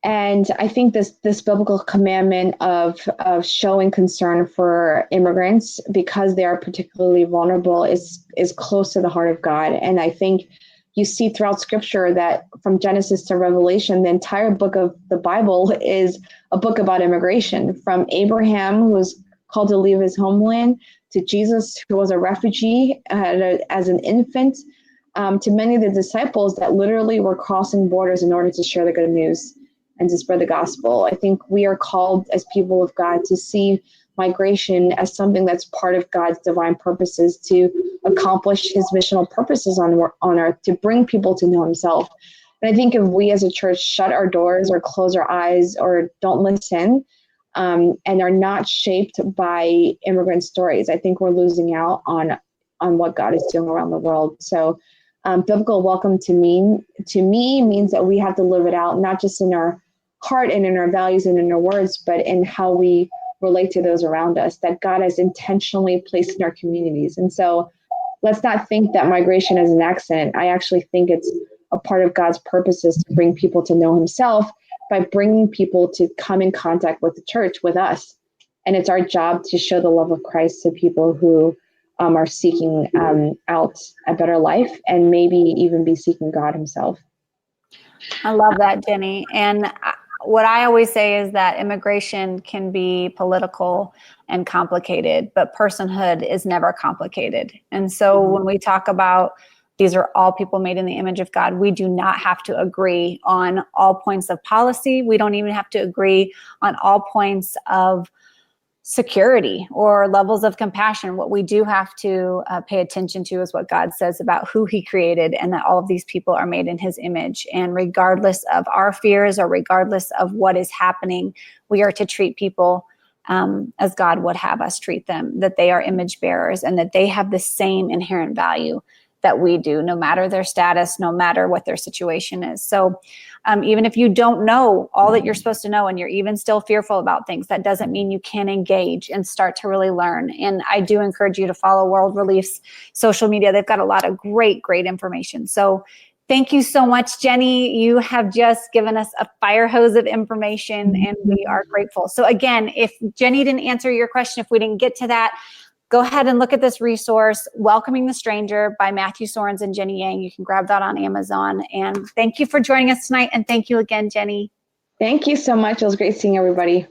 I think this biblical commandment of showing concern for immigrants because they are particularly vulnerable is close to the heart of God. And I think you see throughout Scripture that from Genesis to Revelation, the entire book of the Bible is a book about immigration. From Abraham, who was called to leave his homeland, to Jesus, who was a refugee as an infant, to many of the disciples that literally were crossing borders in order to share the good news and to spread the gospel. I think we are called as people of God to see migration as something that's part of God's divine purposes to accomplish his missional purposes on earth, to bring people to know himself. And I think if we as a church shut our doors or close our eyes or don't listen and are not shaped by immigrant stories, I think we're losing out on what God is doing around the world. So biblical welcome to me means that we have to live it out, not just in our heart and in our values and in our words, but in how we relate to those around us that God has intentionally placed in our communities. And so let's not think that migration is an accident. I actually think it's a part of God's purposes to bring people to know himself by bringing people to come in contact with the church, with us. And it's our job to show the love of Christ to people who are seeking out a better life and maybe even be seeking God himself. I love that, Jenny. And what I always say is that immigration can be political and complicated, but personhood is never complicated. And so when we talk about these are all people made in the image of God, we do not have to agree on all points of policy. We don't even have to agree on all points of security or levels of compassion. What we do have to pay attention to is what God says about who he created and that all of these people are made in his image. And regardless of our fears or regardless of what is happening, we are to treat people as God would have us treat them, that they are image bearers and that they have the same inherent value that we do, no matter their status, no matter what their situation is. So even if you don't know all that you're supposed to know and you're even still fearful about things, that doesn't mean you can't engage and start to really learn. And I do encourage you to follow World Relief's social media. They've got a lot of great information. So thank you so much, Jenny. You have just given us a fire hose of information and we are grateful. So again, if Jenny didn't answer your question, if we didn't get to that, go ahead and look at this resource, Welcoming the Stranger by Matthew Soerens and Jenny Yang. You can grab that on Amazon. And thank you for joining us tonight. And thank you again, Jenny. Thank you so much. It was great seeing everybody.